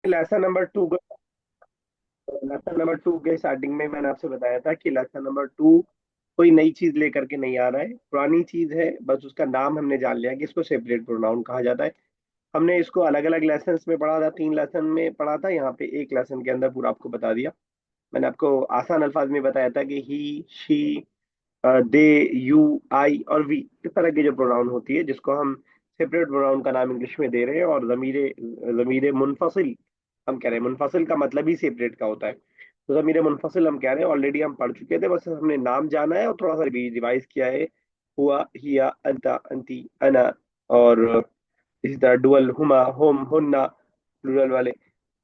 Lesson number two के starting में मैंने आपसे बताया था कि लेसन नंबर टू कोई नई चीज लेकर के नहीं आ रहा है, पुरानी चीज है, बस उसका नाम हमने जान लिया कि इसको सेपरेट प्रोनाउन कहा जाता है। हमने इसको अलग अलग लेसन्स में पढ़ा था, 3 लेसन में पढ़ा था, यहाँ पे एक लेसन के अंदर पूरा आपको बता दिया। मैंने आपको आसान अल्फाज में बताया था कि ही, शी, दे, यू, आई और वी, इस तरह की जो प्रोनाउन होती है जिसको हम सेपरेट प्रोनाउन का नाम इंग्लिश में दे रहे हैं। और जमीरे जमीरे मुनफसिल हम कह रहे हैं, मुनफसिल का मतलब ही सेपरेट का होता है। तो जमीरे मुनफसिल हम कह रहे हैं, ऑलरेडी हम पढ़ चुके थे, बस हमने नाम जाना है और थोड़ा सा रिवाइज किया है। हुआ, हिया, अंता, अंती, अना। और इसी तरह डुअल, हुमा, हुम, हुन्ना, प्लूरल वाले।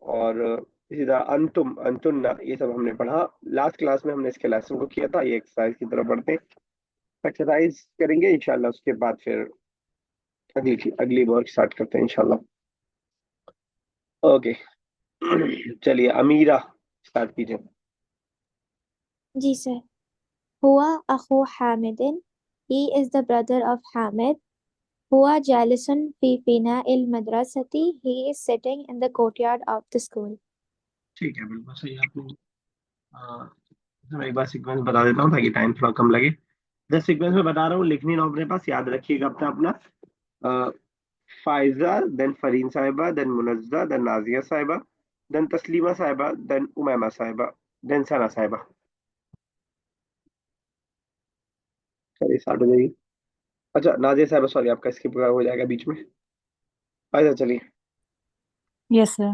और इसी तरह अंतुम, अंतुन्ना, ये सब हमने पढ़ा। लास्ट क्लास में हमने इसके लेसन को किया था। ये एक्सरसाइज की तरफ बढ़ते हैं, एक्सरसाइज करेंगे इंशाल्लाह, उसके बाद फिर अगली अगली वर्क स्टार्ट करते हैं इंशाल्लाह। ओके। चलिए अमीरा, स्टार्ट कीजिए। जी सर। हुआ अखू Hamidin. He is the brother of Hamid. हुआ जालिसन फी फिना इल मदरसती। He is sitting in the courtyard of the school. ठीक है, बिल्कुल सही आपने। अ, मैं एक बार सीक्वेंस बता देता हूँ ताकि टाइम थोड़ा कम लगे। जैसे सीक्वेंस में बता रहा हूँ, लिखनी ना हो अपने पास, याद रखिएगा अपना अपना। अ, फाइजा, देन फरीन साहिबा, देन मुनज्जा, देन नाजिया साहिबा, देन तस्लीमा साहिबा, देन उमैमा साहिबा, देन सना साहिबा। चलिए स्टार्ट हो जाइए। अच्छा नाजिया साहिबा, सॉरी, आपका स्किप हो जाएगा बीच में। फाइजा चलिए। Yes, sir.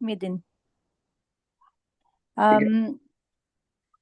ठीक है।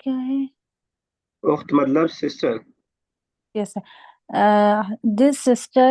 क्या है? उख्त मतलब sister. Yes, sir. This sister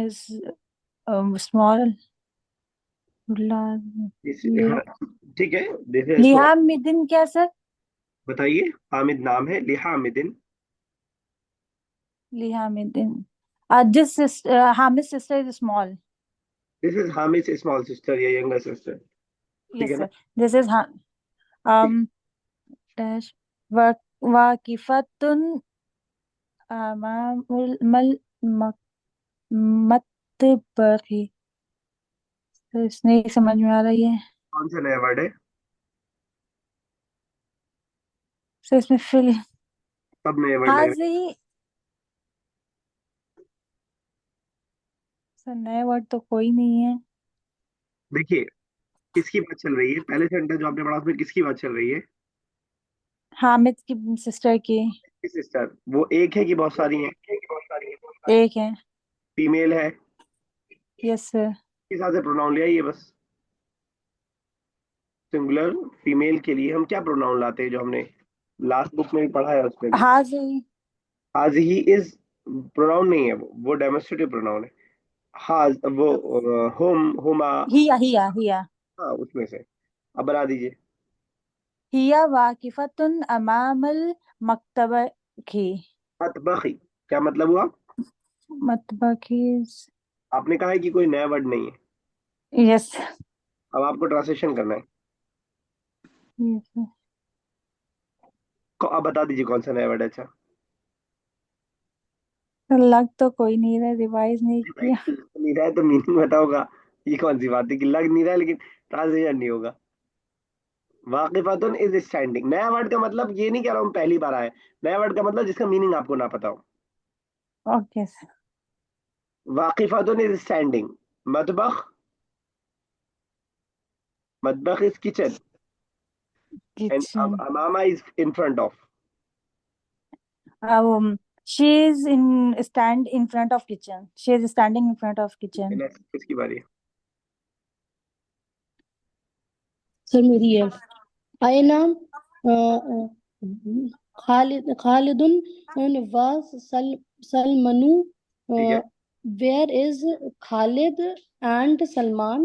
is small. हाँ, ठीक है। देखिए तो लिहामिदिन क्या सर? बताइए। हामिद नाम है, लिहामिदिन। लिहामिदिन. This Hamid's sister is small. This is Hamid small sister या यंगर सिस्टर। ठीक है Yes, ना। sir. This is ठीक। um dash वाकिफतुन अमामुल मल मतबखी. तो इसने समझ में आ रही है. कौन सा नया वर्ड है। तो इसमें फिल. सब नए वर्ड लग रहे हाजी. सर नए वर्ड तो कोई नहीं है. हैं। देखिए, किसकी बात चल रही है, पहले सेंटेंस जो आपने पढ़ा उसमें किसकी बात चल रही है। हामिद की सिस्टर की. सिस्टर, वो एक है कि बहुत सारी हैं। एक है. फीमेल है। Yes sir. किस हिसाब से प्रोनाउन लिया ये बस। सिंगुलर फीमेल के लिए हम क्या प्रोनाउन लाते हैं, जो हमने लास्ट बुक में भी पढ़ा है उसमें भी। हाजी. हाज ही इज प्रोनाउन नहीं है, वो डेमोस्ट्रेटिव प्रोनाउन है। हाज वो होम, हुमा। हिया. हाँ उसमें से। अब बना दीजिए। हिया वाकिफतुन अमामल मकतब की. मतबखी, क्या मतलब हुआ। मतबखी. आपने कहा है कि कोई नया वर्ड नहीं है। यस. अब आपको ट्रांसलेशन करना है। अब बता दीजिए कौन सा नया वर्ड है। अच्छा, लग तो कोई नहीं रहा, रिवाइज नहीं किया. नहीं रहा है तो मीनिंग बताओगा। ये कौन सी बात है कि लग नहीं रहा है लेकिन ट्रांसलेशन नहीं होगा। वाकिफातुन इज स्टैंडिंग, नया वर्ड का मतलब ये नहीं कह रहा हूँ पहली बार आया। नया वर्ड का मतलब जिसका मीनिंग आपको ना पता हो। Okay sir. वाकिफातुन इज स्टैंडिंग। मतबख, मतबख इज किचन। And kitchen. अमामा is in front of. she is in stand in front of kitchen. She is standing in front of kitchen. किसकी बारी है। सर मेरी है। आयना खालिदुन व सलमनु। ठीक है। Where is Khalid and Salman.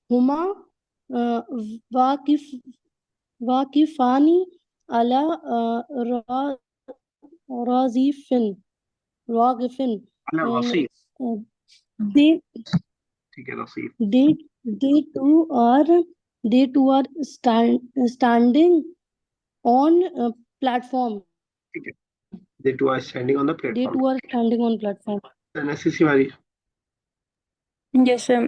हुमा वाकिफ वाकिफानी अला राजिफिन रागिफिन। अला रसीफ। दे ठीक है, Rasif. they they two are they two are standing on platform. ठीक है, they two are standing on the They platform. two are standing on platform. Then SCC वाली Yes, sir.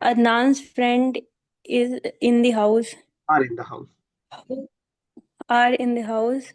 Adnan's friend is in the house. are in the house. Are in the house.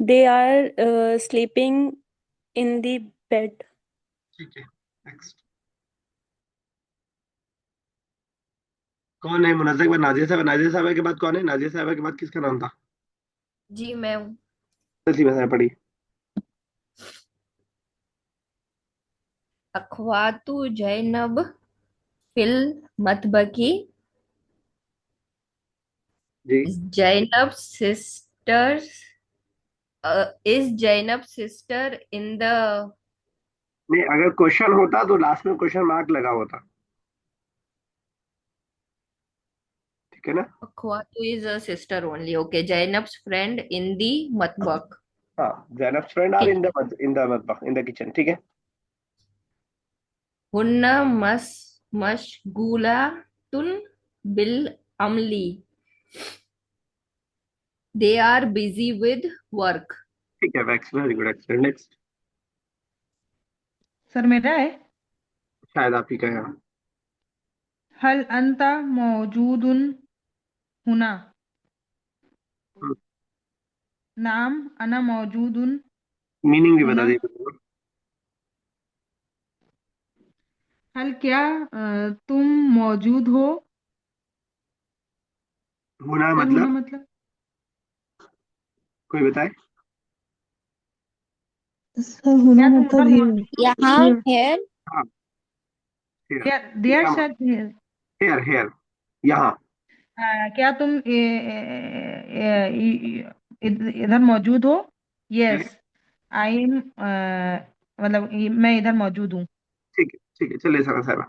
They are sleeping in the bed. ठीक है, next. कौन है मुनज़्ज़क व नाजिया साहब? नाजिया साहब के बाद कौन है? नाजिया साहब के बाद किसका नाम था? जी मैं हूँ। तस्लीमा साहब पढ़ी। अखवातु जैनब फिल मतबकी। जी, Zainab sisters is Zainab sister in the. नहीं, अगर क्वेश्चन होता तो लास्ट में क्वेश्चन मार्क लगा होता, ठीक है ना? अखवातु is a sister only. Okay, Zainab's friend in the मतबक। हाँ, Zainab friend are in the मतबख, इन द किचन, ठीक है। हुन्ना मशगूलातुन बिल अमली। They are busy with work. ठीक है, वैक्स, very good, excellent, next. Sir मेरा है। शायद आप ही का यहाँ। हल अंता मौजूदुन हुना। नाम अना मौजूदुन मीनिंग भी बता हुना। दीजिए। हल क्या तुम मौजूद हो? होना सर हुना मतलब मतलब कोई बताए? सर हुना क्या तुम मतलब उधर here. मौजूद यहाँ Here. here हाँ, हेयर, देयर शायद here। हेयर, हेयर, यहाँ। क्या तुम इधर मौजूद हो? है, यस आई एम, मतलब मैं इधर मौजूद हूँ। ठीक है, ठीक है, चलिए सना साहबा।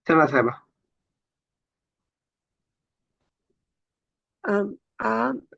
सना साहबा।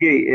ये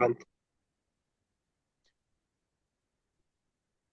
बंद।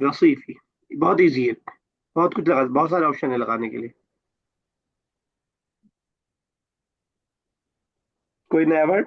रसीफी, बहुत इजी है, बहुत कुछ लगा, बहुत सारे ऑप्शन है लगाने के लिए। कोई नया वर्ड?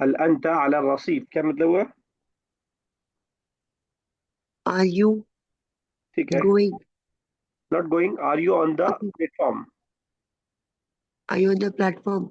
हल अंता अला रसीफ, क्या मतलब हुआ? are you ठीक है, going not going, are you on the platform? are you on the platform?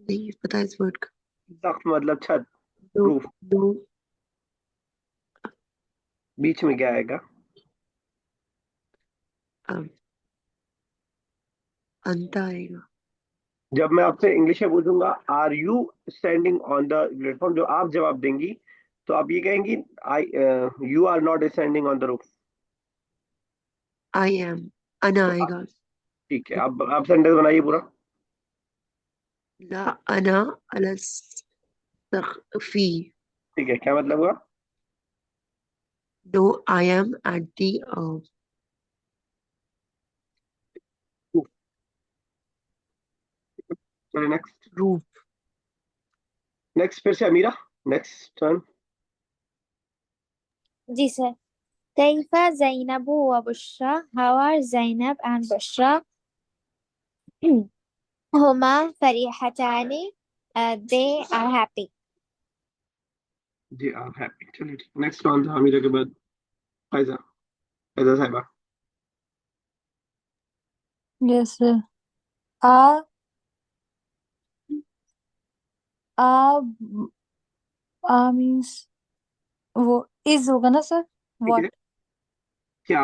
नहीं पता इस वर्ड का। सख्त मतलब छत, no रूफ। no बीच में क्या आएगा? um, अंत आएगा। जब मैं आपसे इंग्लिश में पूछूंगा are you standing on the platform, जो आप जवाब देंगी तो आप ये कहेंगी I you are not standing on the roof. I am अना तो आएगा। ठीक है, अब आप सेंटेंस बनाइए पूरा। ला अना अला सक़फ़ी। ठीक है, क्या मतलब हुआ? No I am at the चलिए नेक्स्ट, roof. नेक्स्ट फिर से अमीरा, नेक्स्ट टर्न। जी सर। कैफा ज़ैनब व Bushra. How are Zainab and Bushra? हुमा फरीहतानी। They are happy. जी आप हैप्पी, चलिए ठीक, नेक्स्ट कौन था अमीरा के बाद? फायजा, फायजा साहिबा। Yes, sir. आ आ आ means वो is होगा ना सर? ठीक है, What? क्या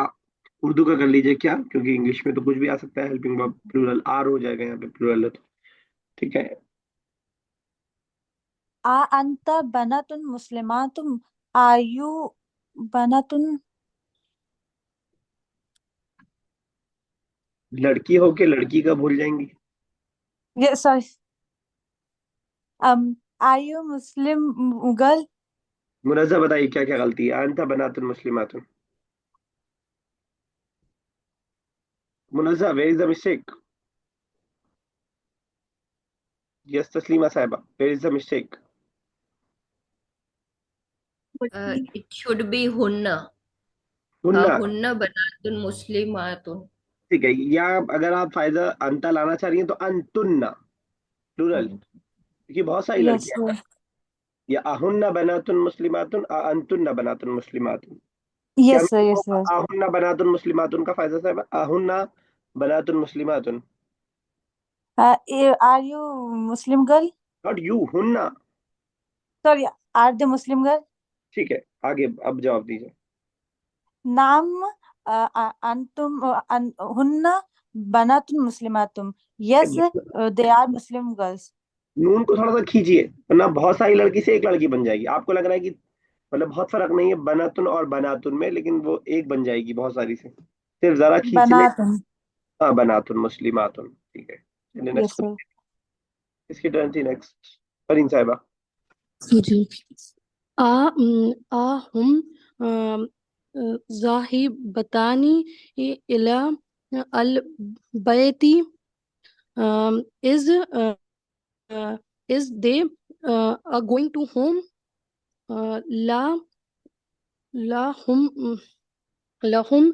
उर्दू का कर लीजिए क्या, क्योंकि इंग्लिश में तो कुछ भी आ सकता है, हेल्पिंग वर्ब प्लूरल आर हो जाएगा यहाँ पे, प्लूरल है तो ठीक है। आ अंता बनातुन मुस्लिमातुन। Are you बनातुन? लड़की हो के लड़की का भूल जाएंगी? Yes, sorry. Are you Muslim girl? मुनज़्ज़ह बताइए क्या क्या गलती है। अंता बनातुन मुस्लिमातुन। Munazzah, where is the mistake? Yes Taslima साहिबा, where is the mistake? It should be हुन्ना। हुन्ना। हुन्ना बनातुन मुस्लिमातुन। ठीक है, या अगर आप फायदा अंता लाना चाह रही हैं तो अंतुन्ना, प्लूरल, क्योंकि बहुत सारी Yes, लड़कियां हैं। sir. या अहुन्ना बनातुन मुस्लिमातुन, अंतुन्ना बनातुन मुस्लिमातुन। क्या Yes, sir. मैं Yes, sir. अहुन्ना बनातुन मुस्लिमातुन का फायदा साहब, अहुन्ना बनातुन मुस्लिमातुन। Are you Muslim girl? Not you, हुन्ना। Sorry, are they Muslim girl? ठीक है, आगे अब जवाब दीजिए। नाम अंतुम हुन्ना बनातुन मुस्लिमातुम. Yes, they are Muslim girls. नून को थोड़ा सा खींचिए, वरना बहुत सारी लड़की से एक लड़की बन जाएगी। आपको लग रहा है कि मतलब बहुत फर्क नहीं है बनातुन और बनातुन में, लेकिन वो एक बन जाएगी बहुत सारी से। सिर्फ जरा खींच ले। बनातुन. हाँ, बनातुन मुस्लिमातुन, ठीक है। चलिए Yes, नेक्स्ट। sir. इसकी टर्न थी नेक्स्ट। फरीन साहिबा। जी। आ हम ज़ाहिबतानी इला अल Baiti is they are going to home La lahum lahum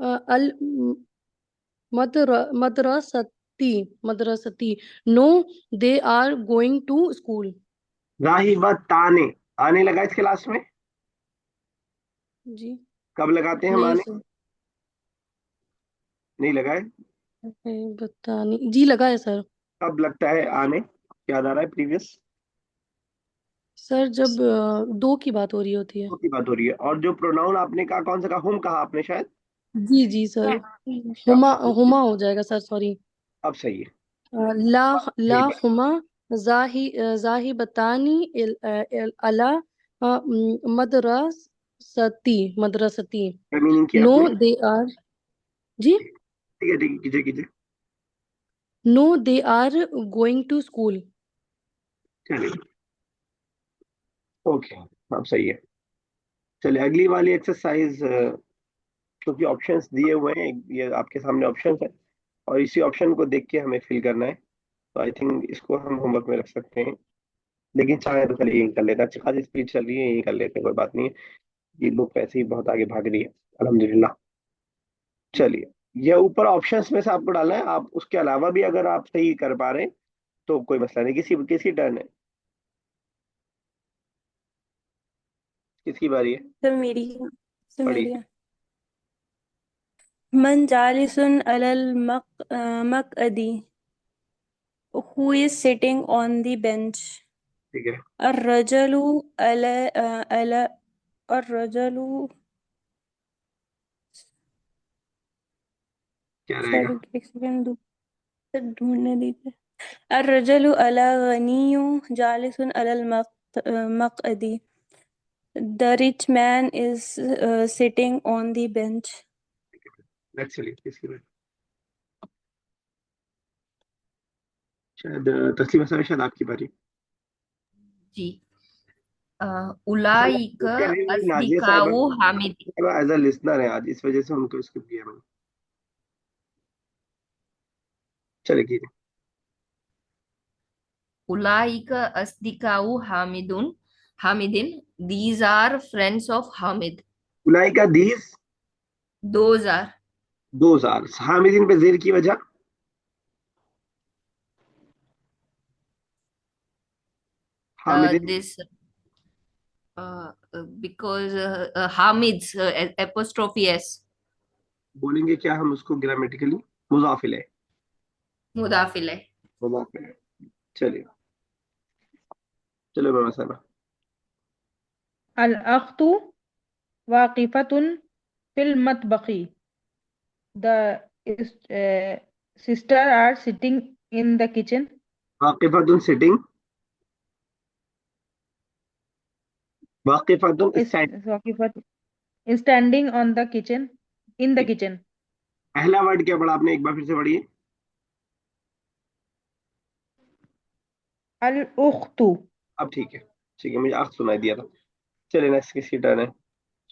al madrasati. No, they are going to school. राहिबा ताने, आने लगा इसके लास्ट में। जी कब लगाते हैं हम नहीं आने? सर, नहीं लगाए। बतानी जी लगा है सर। कब लगता है आने, याद आ रहा है प्रीवियस? सर जब दो की बात हो रही होती है। की बात हो रही है। और जो प्रोनाउन आपने कहा, कौन सा कहा? हुम कहा आपने शायद। जी जी सर, अच्छा, हुमा हुमा हो जाएगा सर, सॉरी। अब सही है। ला ला सही बात। हुमा ज़ाहिबतानी अला मदरसती. क्या मीनिंग किया नो आपने? दे आर जी ठीक है, ठीक है, कीजिए कीजिए। No they are going to school. चलिए, ओके, अब सही है। चलिए अगली वाली एक्सरसाइज, क्योंकि ऑप्शंस दिए हुए हैं, ये आपके सामने ऑप्शंस है और इसी ऑप्शन को देख के हमें फिल करना है। तो आई थिंक इसको हम होमवर्क में रख सकते हैं, लेकिन चाहे तो चलिए यही कर लेते हैं। आज स्पीड चल रही है, यही कर लेते हैं, कोई बात नहीं है। ये बुक वैसे ही बहुत आगे भाग रही है, अल्हम्दुलिल्लाह। चलिए, ये ऊपर ऑप्शंस में से आपको डालना है। आप उसके अलावा भी अगर आप सही कर पा रहे हैं तो कोई मसला नहीं। किसी किसकी टर्न है? किसकी बारी है? तो मेरी तो पढ़ी। मेरी है। मन जालिसुन अलल मकअदी, who is sitting on the bench? ठीक है, अर्रजलु अला अर्रजलु, क्या रहेगा? सर एक सेकंड ढूंढने दीजिए। अर्रजलु अला गनियु जालिसुन अलल मकअदी, the rich man is sitting on the bench. Next चलिए, किसकी बारी? शायद तस्लीम हसन, शायद आपकी बारी। जी। उलाइक नाजिया साहिबा अस्दिकाउ हामिद। एज अ लिसनर है आज, इस वजह से उनको स्किप किया मैंने। चलिए कीजिए। उलाइक अस्दिकाउ हामिदुन Hamidin. These are friends of Hamid. उलाई का दीज, Those are 2000 हामिदीन पे जेर की वजह? हामिदीन this because Hamid's apostrophe s बोलेंगे क्या हम उसको ग्रामेटिकली? मुजाफिल है। मुदाफिल है। मुजाफिल है। चलिए, चलो बाबा साहब। अल अख्तु वाकिफतुन फिल मतबखी. The sister are sitting in the kitchen. वाकिफतुन सिटिंग, वाकिफतुन Is stand. Waqifat is standing on the kitchen in the kitchen. पहला वर्ड क्या पढ़ा आपने? एक बार फिर से पढ़िए। Al ukhtu. अब ठीक है, ठीक है, मुझे आख सुनाई दिया था। चलिए नेक्स्ट, किसकी टर्न है?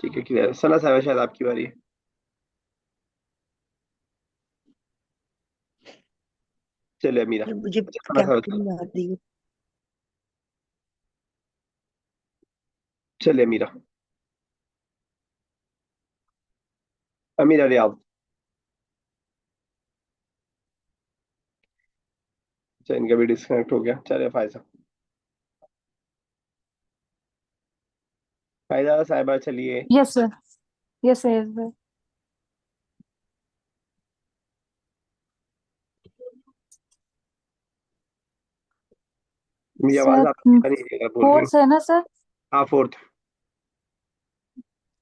ठीक है, क्लियर। सना साहब शायद आपकी बारी है। चलिए अमीरा। मुझे अच्छा, सना साहब कैप्टन याद नहीं है। चलिए अमीरा। अमीरा रियाज। अच्छा, इनका भी डिस्कनेक्ट हो गया। चलिए फायजा। फायदा साहिबा चलिए। Yes, sir. Yes, sir. Yes, sir. मेरी आवाज Sir, आपको आ नहीं है बोल रही हूँ। fourth है ना सर? हाँ, फोर्थ।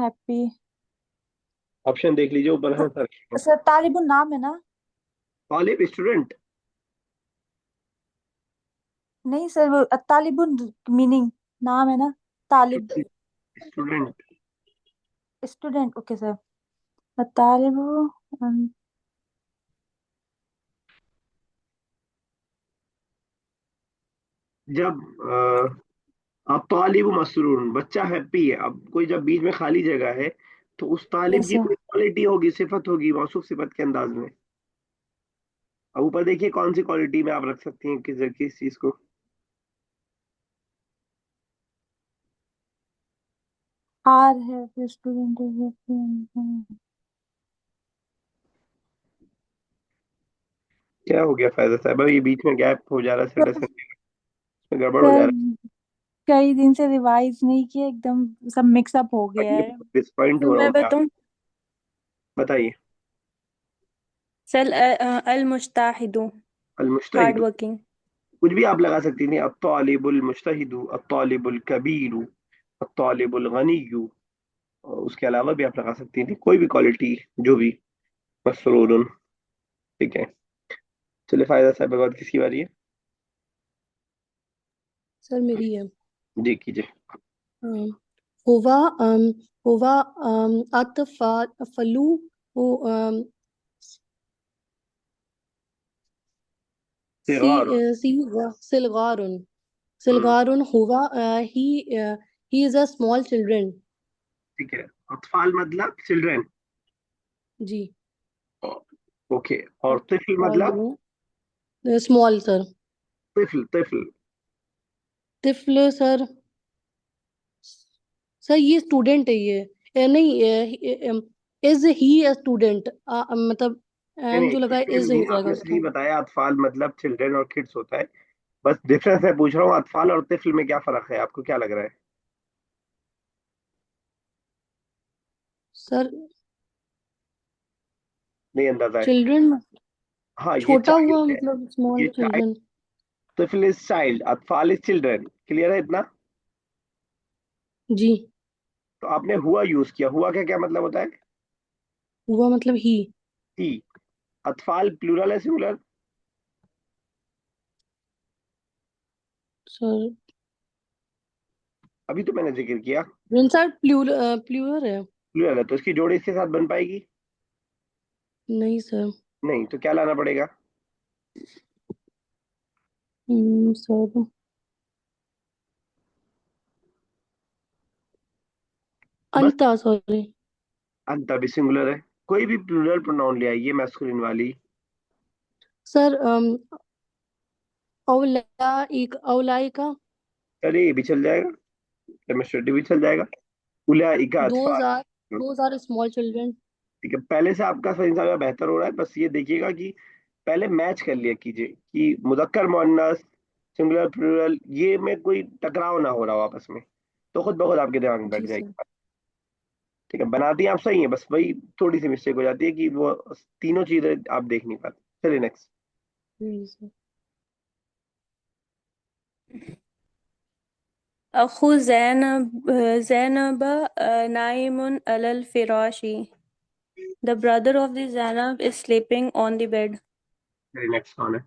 happy. ऑप्शन देख लीजिए, ऊपर है सर। सर तालिब नाम है ना? तालिब स्टूडेंट। नहीं सर, वो तालिब मीनिंग नाम है ना? तालिब स्टूडेंट। Student, okay sir. तालिब जब अब तालिब मसरूर, बच्चा हैप्पी है। अब कोई जब बीच में खाली जगह है, तो उस तालिब यस की सर। कोई क्वालिटी होगी, सिफत होगी, मौसूफ सिफत के अंदाज में। अब ऊपर देखिए कौन सी क्वालिटी में आप रख सकती हैं किस किस चीज को। आर है फिर स्टूडेंट। क्या हो गया फैजल साहब? ये बीच में गैप हो जा रहा है सेंटेंस में, गड़बड़ हो जा सर रहा कई दिन से रिवाइज नहीं किया, एकदम सब मिक्सअप हो गया है। है। डिसपॉइंट तो हो रहा मैं हूँ मैं बताऊं? बताइए। सल अल मुस्ताहिदु, अल हार्ड मुश्तहिद। वर्किंग। कुछ भी आप लगा सकती थी। अत्तालिबुल मुश्तहिदु, अत्तालिबुल कबीरु, अत्तालिबुल गनियु। और उसके अलावा भी आप लगा सकती थी कोई भी क्वालिटी, जो भी। मसरूरुन। ठीक है। चलिए फायदा साहब, बाद किसकी बारी है? सर मेरी है। जी कीजिए। अम, हुवा अम, हुवा अतफलू सी सिगार। सी सिलगारुन हम्म, सिलगारुन हुवा he is a small children. ठीक है। अतफाल मतलब चिल्ड्रन। जी। ओके। और तिफल मतलब? Small sir. तिफल, तिफल। तिफल सर। सर ये स्टूडेंट है ये। नहीं, इज ही अ स्टूडेंट मतलब नहीं एंड नहीं, जो लगा है तिफल इज नहीं, हो जाएगा आपने उसका। सही बताया। अतफाल मतलब चिल्ड्रन और किड्स होता है। बस डिफरेंस मैं पूछ रहा हूँ, अतफाल और तिफल में क्या फर्क है, आपको क्या लग रहा है? सर नहीं अंदाजा है? चिल्ड्रन हाँ, ये छोटा हुआ चाइल्ड है। मतलब ये स्मॉल चाइल्ड। चिल्ड्रन। तिफल इज चाइल्ड, अतफाल इज चिल्ड्रन। क्लियर है इतना? जी। तो आपने हुआ यूज किया। हुआ का क्या मतलब होता है? हुआ मतलब ही। ही। अतफाल प्लूरल है सिंगुलर? सर अभी तो मैंने जिक्र किया। सर प्लूरल है। प्लूरल है, तो इसकी जोड़ी इसके साथ बन पाएगी? नहीं सर। नहीं, तो क्या लाना पड़ेगा? सर बस। अंता सॉरी। अंत भी सिंगुलर है। कोई भी प्लूरल प्रोनाउन ले आइए मैस्कुलिन वाली। सर औलाई का अरे ये भी चल जाएगा, डेमोस्ट्रेटिव भी चल जाएगा। उलाइका दोज अतफाल। Are those are small children. ठीक है, पहले से आपका सही इंसान बेहतर हो रहा है। बस ये देखिएगा कि पहले मैच कर लिया कीजिए कि मुजक्कर मुअन्नस, सिंगुलर प्लूरल, ये में कोई टकराव ना हो रहा हो आपस में। तो खुद ब खुद आपके दिमाग में बैठ जी सर। जाएगी। ठीक है, बनाती आप सही है, बस वही थोड़ी सी मिस्टेक हो जाती है कि वो तीनों चीजें आप देख नहीं पाते। चलिए नेक्स्ट। जी सर। अखु ज़ैनब नाइमुन अलल फिराशी. The brother of the Zainab is sleeping on the bed. चलिए नेक्स्ट कौन है?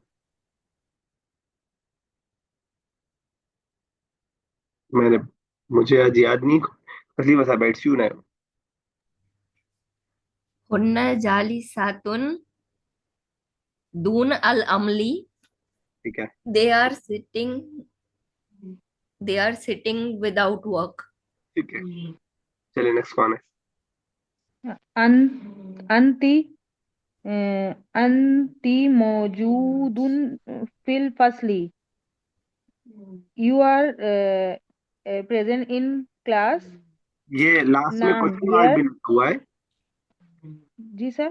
मैंने मुझे आज याद नहीं। असली वसा बैठ क्यों ना है। हुन्ना जालिसातुन दून अल अमली, ठीक है। They are sitting, they are sitting without work. ठीक है, चलिए नेक्स्ट कौन है? अन अंति अंति मौजूदुन फिल फसली, you are present in class. ये लास्ट में नाम क्वेश्चन मार्क यस। भी लगा हुआ है। जी सर।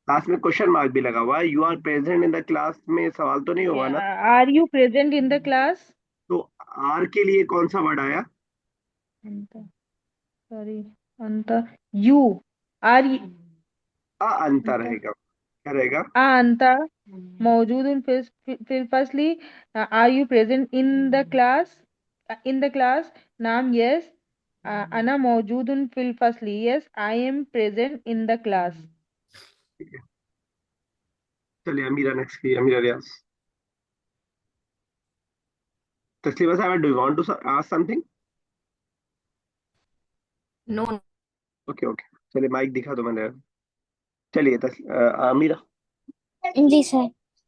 लास्ट में क्वेश्चन मार्क भी लगा हुआ है। You are present in the class में सवाल तो नहीं होगा ना? Are you present in the class. तो आर के लिए कौन सा वर्ड आया? अंत, सॉरी, अंत, यू आर अंतर रहेगा, क्या रहेगा? अंत मौजूद फिर फसली, are you present in the class, in the class. नाम यस। अना मौजूद फिल फसली, yes I am present in the class. ठीक है, चलिए अमीरा नेक्स्ट की, अमीरा रियाज। तस्लीमा साहब, do you want to ask something? No. Okay okay, चलिए माइक दिखा दो मैंने। चलिए अमीरा। जी sir.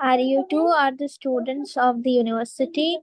Are you two are the students of the university?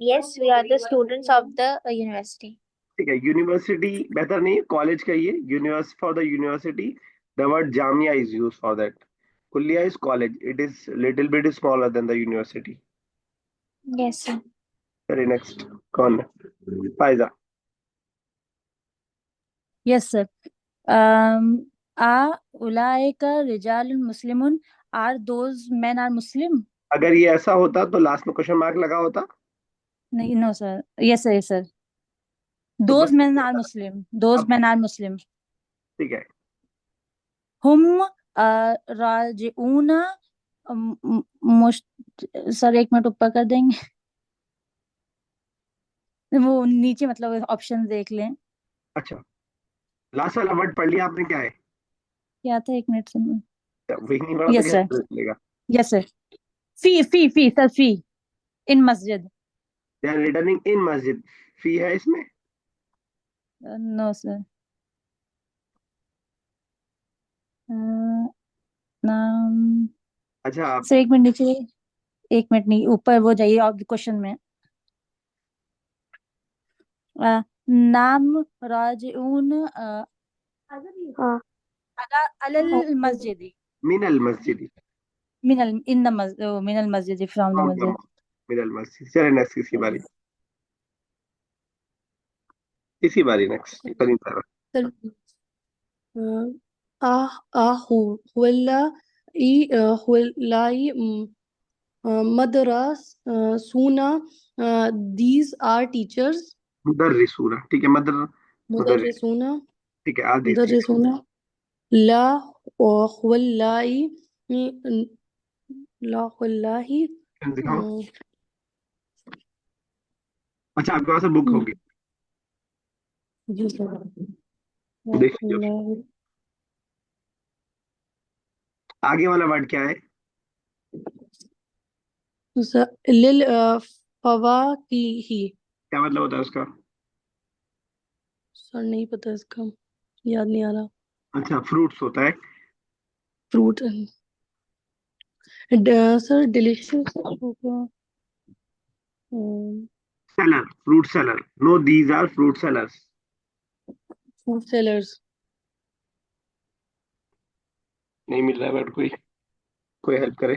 Yes, we are the students of the university. ठीक है, यूनिवर्सिटी बेहतर नहीं, कॉलेज का ये universe for the university, the word जामिया इज यूज फॉर दैट। कुलिया is college, it is little bit smaller than the university. Yes, sir. चलिए next कौन है? Faiza. Yes, sir. A ulaika rijalun muslimun. Are those men are Muslim? अगर ये ऐसा होता तो लास्ट में क्वेश्चन मार्क लगा होता। No, no, sir. Yes, sir. Yes, sir. तो Those बस men are Muslim. Those अब men are Muslim. ठीक है, हम राजिऊना मुश सर एक मिनट ऊपर कर देंगे। वो नीचे मतलब ऑप्शन देख लें। अच्छा लास्ट वाला वर्ड पढ़ लिया आपने, क्या है? क्या था, एक मिनट से। वही नहीं पढ़ा तो यस सर। कैसे चलेगा? Yes sir. फी सर, फी इन मस्जिद। दे आर रिटर्निंग इन मस्जिद, फी है इसमें? No sir. नाम अच्छा आप सर, एक मिनट नीचे, एक मिनट नहीं ऊपर वो जाइए आप क्वेश्चन में। नाम राजिऊन हाँ। अलल मस्जिद, मिनल मस्जिद, मिनल इन द मस्जिद, मिनल मस्जिद, फ्रॉम द मस्जिद। मिनल मस्जिद। चले नेक्स्ट, किसी बारी, इसी बारी नेक्स्ट करीम साहब। सर हुल्ला हुल्लाई मदरस सूना, these are teachers. मुदर्रिसूना, ठीक है, मुदर्रिस, मुदर्रिसूना ठीक है, आदेश ठीक मुदर्रिसूना ला हुल्लाई ला हुल्लाही। है, दिखाओ। अच्छा आपके पास बुक होगी, जी सर। देख लीजिए। आगे वाला वर्ड क्या है? लिल फवाकीही। क्या मतलब होता है उसका? सर नहीं पता, इसका याद नहीं आ रहा। अच्छा फ्रूट्स होता है। फ्रूट सर डिलीशियस होगा। Seller, fruit seller, no these are fruit sellers. Fruit sellers. नहीं मिल रहा है वर्ड, कोई कोई हेल्प करे।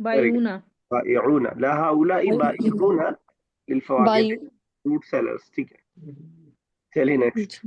Very good, बायूना। बाइऊना, ला हाउलाई बाइऊना लिल फवाकिह, बाई। फ्रूट सेलर्स, ठीक है। चलिए नेक्स्ट,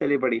चलिए पढ़ी।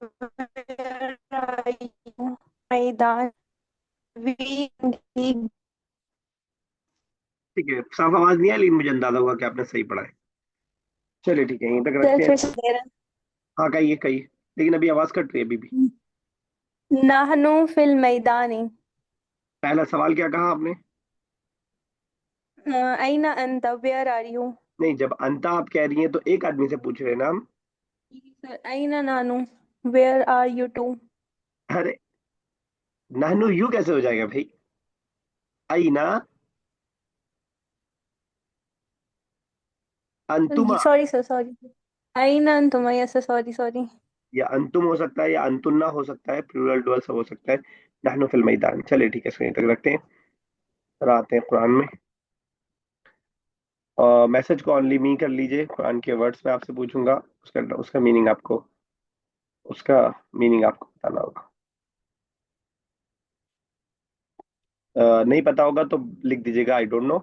Where are you? मैदान। We indeed। ठीक है, साफ आवाज नहीं आई लेकिन मुझे अंदाजा हुआ कि आपने सही पढ़ा है। चलिए ठीक है, यहीं तक सर रखते हैं। फिर से दे रहे हाँ कहिए कहिए, लेकिन अभी आवाज कट रही है अभी भी। हैं। नहनु फिल मैदानी। पहला सवाल क्या कहा आपने? अइना अंता, वेयर आर यू? नहीं, जब अंता आप कह रही हैं तो एक आदमी से पूछ रहे हैं ना हम। अइना नानू, वेयर आर यू टू? अरे, नानू यू कैसे हो जाएगा भाई? आई ना, अंतुमा। Sorry sir, sorry. अइना अंतुमा, यस सर, सॉरी सॉरी। या अंतुम हो सकता है, या अंतुन्ना हो सकता है, प्लूरल डुअल सब हो सकता है। नहनु फिल मैदान। चलिए ठीक है, इसको यहीं तक रखते हैं। फिर आते हैं कुरान में। और मैसेज को ओनली मी कर लीजिए। कुरान के वर्ड्स में आपसे पूछूंगा, उसका उसका मीनिंग आपको उसका मीनिंग आपको बताना होगा। नहीं पता होगा तो लिख दीजिएगा आई डोंट नो,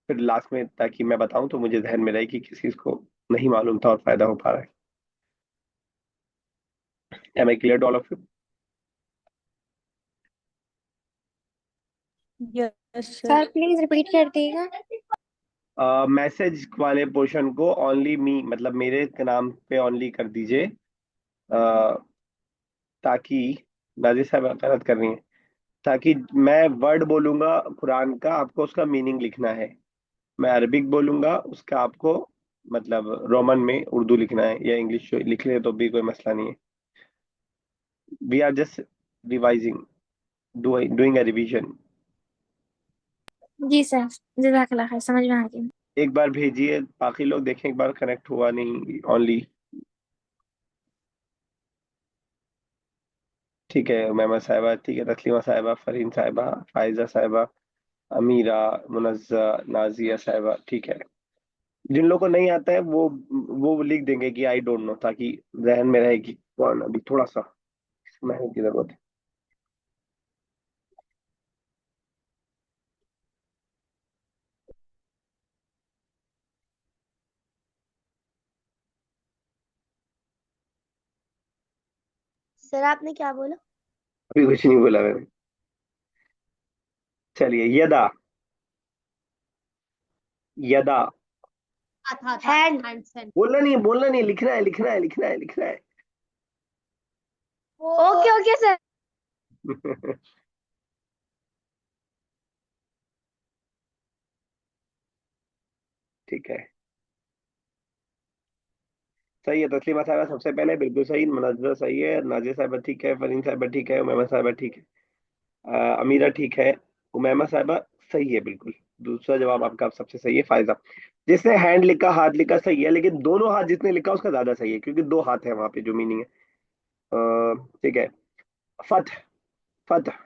फिर लास्ट में, ताकि मैं बताऊं तो मुझे ध्यान में रहे कि किसी चीज को नहीं मालूम था और फायदा हो पा रहा है। Am I clear to all of you? Yes sir. Sir please repeat कर दीजिएगा। मैसेज वाले पोर्शन को ओनली मी, मतलब मेरे के नाम पे ओनली कर दीजिए। ताकि, नाजिर साहब गलत कर रही हैं, ताकि मैं वर्ड बोलूंगा कुरान का, आपको उसका मीनिंग लिखना है। मैं अरबिक बोलूंगा, उसका आपको मतलब रोमन में उर्दू लिखना है, या इंग्लिश लिख ले तो भी कोई मसला नहीं है। We are just revising, doing a revision. जी सर, जज़ाकल्लाह खैर, समझ में आ गई। एक बार भेजिए, बाकी लोग देखें एक बार कनेक्ट हुआ नहीं ओनली। ठीक है उमैमा साहिबा, ठीक है तस्लीमा साहिबा, फरीन साहिबा, फायजा साहिबा, अमीरा, मुनज्जा, नाजिया साहिबा, ठीक है। जिन लोगों को नहीं आता है वो लिख देंगे कि आई डोंट नो, ताकि जहन में रहे कि कौन, अभी थोड़ा सा मेहनत की जरूरत है। सर आपने क्या बोला? अभी कुछ नहीं बोला मैंने। चलिए, यदा। यदा। हैंड। बोलना नहीं, लिखना है, लिखना है, लिखना है, लिखना है। Okay okay sir. ठीक है, सही है। तस्लीमा साहबा सबसे पहले बिल्कुल सही, मुनज्जा सही है, नाजिया साहबा ठीक है, फरीन साहबा ठीक है, उमैमा साहबा ठीक है, अमीरा ठीक है, उमैमा साहबा सही है बिल्कुल। दूसरा जवाब आपका सबसे सही है, फायजा। जिसने हैंड लिखा, हाथ लिखा, सही है, लेकिन दोनों हाथ जिसने लिखा उसका ज्यादा सही है, क्योंकि दो हाथ है वहां पे, जो मीनिंग है। ठीक है। फतह। फतह।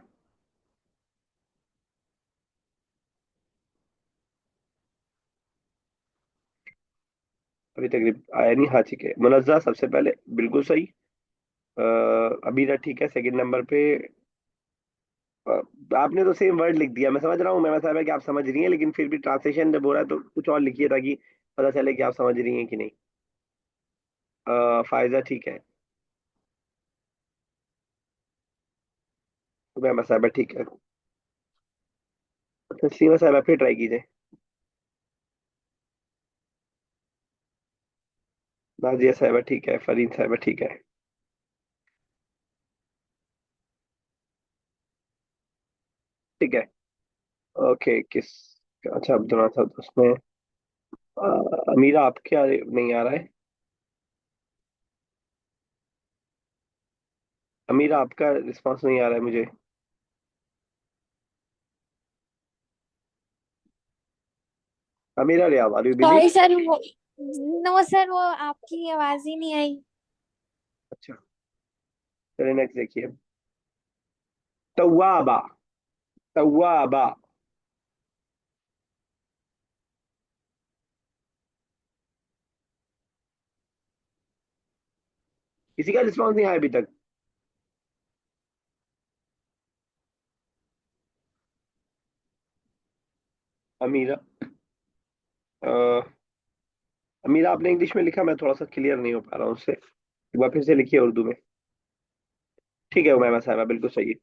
अभी तक आया नहीं, हाँ ठीक है। मुनज्जा सबसे पहले बिल्कुल सही। अमीरा ठीक है सेकंड नंबर पे। अ, आपने तो सेम वर्ड लिख दिया, मैं समझ रहा हूँ मैं साहब है कि आप समझ रही हैं, लेकिन फिर भी ट्रांसलेशन जब हो रहा है तो कुछ और लिखिए, ताकि पता चले कि आप समझ रही हैं कि नहीं। फायजा ठीक है, मैं साहब ठीक है। तस्लीमा साहब फिर ट्राई कीजिए। नाजिया साहब ठीक है, फरीद साहब ठीक है। ठीक है। ओके, किस, अच्छा अब्दुल था तो उसमें अमीरा आपके नहीं आ रहा है। अमीरा आपका रिस्पांस नहीं आ रहा है मुझे। Amira Riaz, are you busy? Sorry sir, वो नो सर, वो आपकी आवाज ही नहीं आई। अच्छा, चलिए नेक्स्ट देखिए। तवाबा। तवाबा। किसी का रिस्पांस नहीं आया अभी तक। अमीरा, अ, अमीरा आपने इंग्लिश में लिखा, मैं थोड़ा सा क्लियर नहीं हो पा रहा हूँ उससे, एक बार फिर से लिखिए उर्दू में। ठीक है उमैमा साहबा बिल्कुल सही है।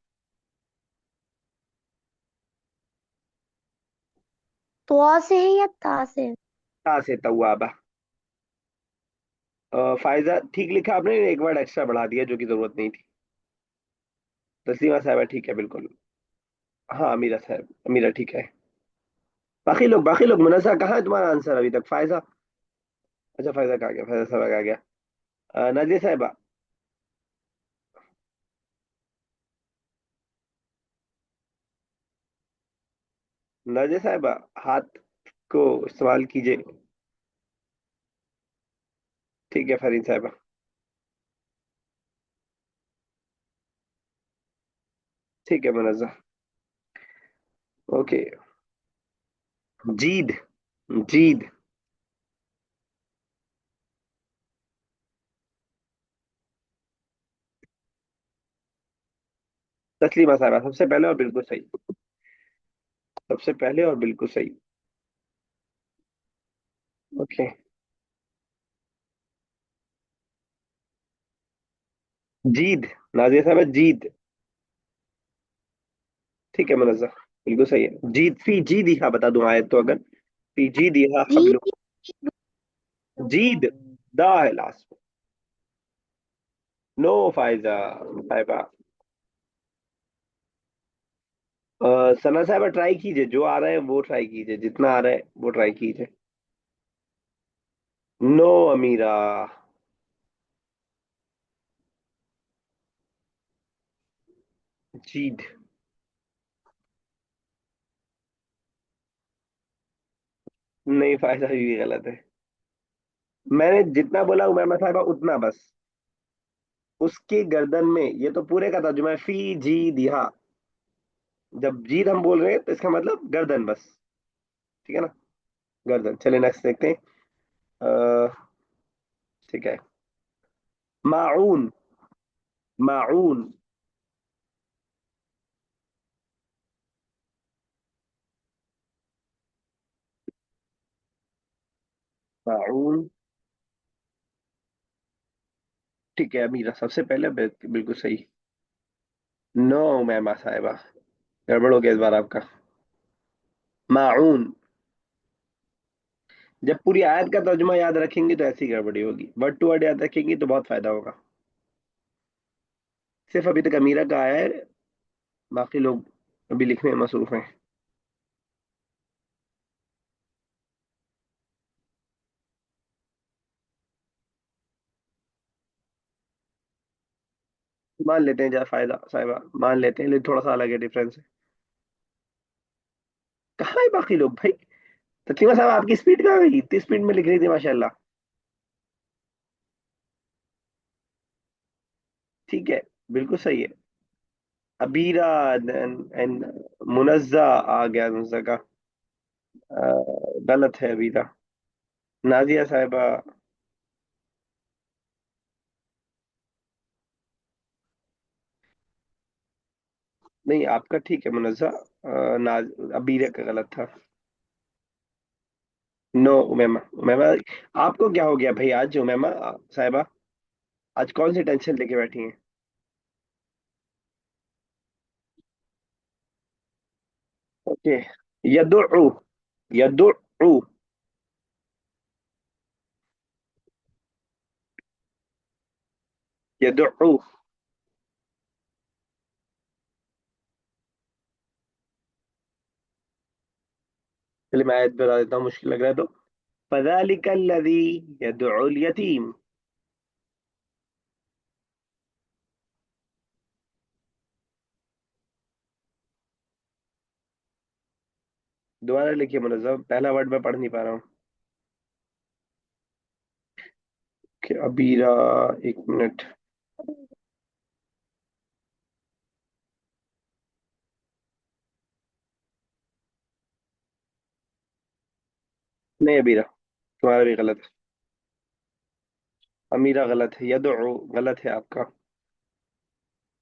तो से है या ता से? ता से तवाबा। फायजा ठीक लिखा आपने, एक वर्ड एक्स्ट्रा बढ़ा दिया जो कि जरूरत नहीं थी। तस्लीमा साहबा ठीक है बिल्कुल। हाँ अमीरा साहब, अमीरा ठीक है। बाकी लोग मुनस्सा कहाँ है तुम्हारा आंसर अभी तक? फायजा? अच्छा फायजा कहाँ गया? फायजा साहब आ गया। नाजिया साहिबा? नाजिया साहिबा, हाथ को इस्तेमाल कीजिए। ठीक है फरीन साहिबा। ठीक है मुनस्सा। ओके। जीद। जीद। तस्लीमा साहिबा सबसे पहले और बिल्कुल सही। सबसे पहले और बिल्कुल सही। ओके। जीद। नाजिया साहिबा जीद। ठीक है मुनस्सा। बिल्कुल सही है। जीद फी जी दिहा बता दूं आयत तो, अगर फी जी दिहा जी। हब्लु। जीद। दा है लास्ट में। नो फायजा साहिबा। सना साहिबा ट्राई कीजिए, जो आ रहा है वो ट्राई कीजिए, जितना आ रहा है वो ट्राई कीजिए। नो अमीरा। जीद। नहीं फायदा भी गलत है। मैंने जितना बोला उमैमा साहिबा उतना बस। उसके गर्दन में, ये तो पूरे का तर्जुमा है, फी जी दिहा। जब जीद हम बोल रहे हैं तो इसका मतलब गर्दन बस। ठीक है ना? गर्दन। चलिए नेक्स्ट देखते हैं। ठीक है। माऊन। माऊन। माऊन। ठीक है अमीरा सबसे पहले बिल्कुल सही। नो मैमा साहिबा, गड़बड़ हो गया इस बार आपका। माऊन। जब पूरी आयत का तर्जुमा याद रखेंगे तो ऐसी गड़बड़ी होगी, वर्ड टू वर्ड याद रखेंगे तो बहुत फायदा होगा। सिर्फ अभी तक अमीरा का आया है, बाकी लोग अभी लिखने में मसरूफ हैं। मान लेते हैं, जरा फायदा साहिबा मान लेते हैं, लेकिन थोड़ा सा अलग है, डिफरेंस है। कहाँ है बाकी लोग भाई? तस्लीमा साहब आपकी स्पीड कहाँ गई? इतनी स्पीड में लिख रही थी माशाल्लाह। ठीक है। बिल्कुल सही है। अबीरा एंड मुनज्जा आ गया मुनज्जा का। गलत है अबीरा। नाजिया साहिबा। नहीं आपका ठीक है मुनज्जा। नाज अबीरा का गलत था। नो उमैमा। उमैमा आपको क्या हो गया भाई आज? उमैमा साहिबा आज कौन सी टेंशन लेके बैठी हैं? ओके। यदुउ। यदुउ। यदुउ। चलिए मैं आयत बता देता हूँ, मुश्किल लग रहा है तो। फज़ालिका अल्लज़ी यदउल यतीम। दोबारा लिखिए मुनज़्ज़म, पहला वर्ड मैं पढ़ नहीं पा रहा हूँ। कि अबीरा। एक मिनट। नहीं अबीरा, तुम्हारा भी गलत है। अमीरा गलत है, यदउ गलत है आपका।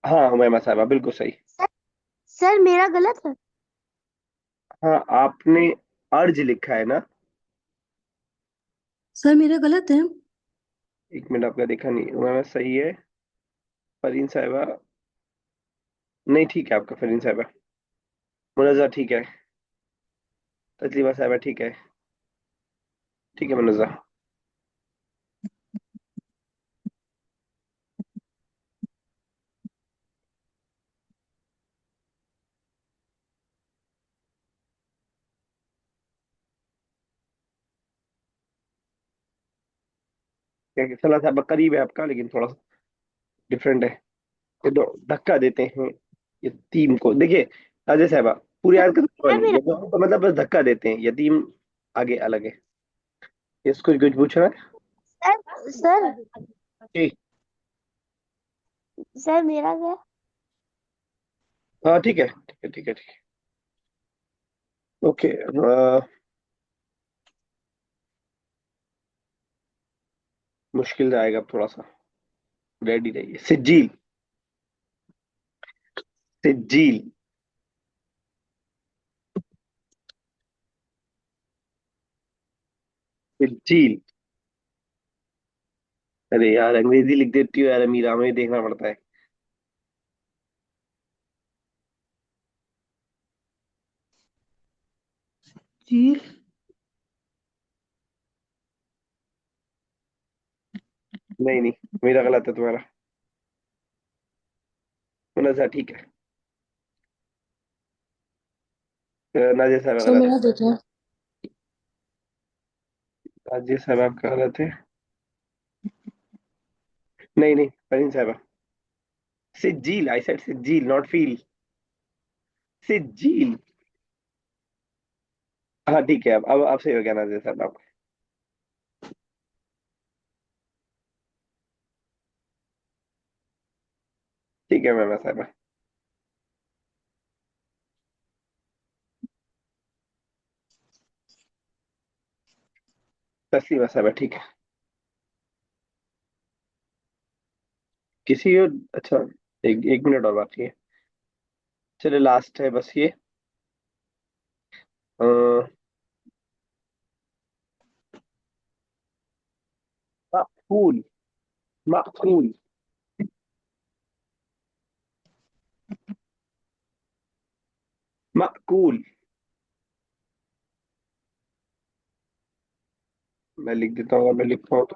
हाँ हुमैमा साहबा बिल्कुल सही। सर सर मेरा गलत है। हाँ आपने अर्ज लिखा है ना? सर मेरा गलत है। एक मिनट, आपका देखा नहीं, हुमैमा सही है। फरीन साहिबा। नहीं ठीक है आपका फरीन साहिबा। मुनज़्ज़ा ठीक है। तस्लीमा साहिबा ठीक है। ठीक है मुनज़्ज़ा। सला साहब करीब है आपका, लेकिन थोड़ा सा डिफरेंट है। ये दो धक्का देते हैं यतीम को। देखिए अजय साहबा, पूरी आयत का तर्जुमा सर नहीं, मेरा तो मतलब बस धक्का देते हैं, यतीम आगे अलग है। इसको कुछ पूछ रहा है? सर जी। सर मेरा क्या? हाँ ठीक है, ठीक है, ठीक है, ठीक है। ओके। मुश्किल आएगा अब थोड़ा सा, रेडी रहिए। सिज्जील, सिज्जील, सिज्जील। अरे यार अंग्रेजी लिख देती हो यार अमीरा, हमें देखना पड़ता है। चील। नहीं नहीं, मेरा गलत है, तुम्हारा होना सा ठीक है। नाजिर साहब सर गलत मेरा है। देखें। नाजिर साहब आपका गलत है। नहीं नहीं, फरीन साहब। सिज्जील, आई सेड सिज्जील नॉट फील। सिज्जील। हाँ ठीक है, अब आप सही हो गया नाजिर साहब आप। ठीक है मैम साहब। तस्लीमा साहब ठीक है। किसी और, अच्छा, एक मिनट और बाकी है। चलिए लास्ट है बस ये। अ, मकफूल, मकफूल, मकूल। मैं लिख देता हूँ, अगर मैं लिख पाऊँ तो।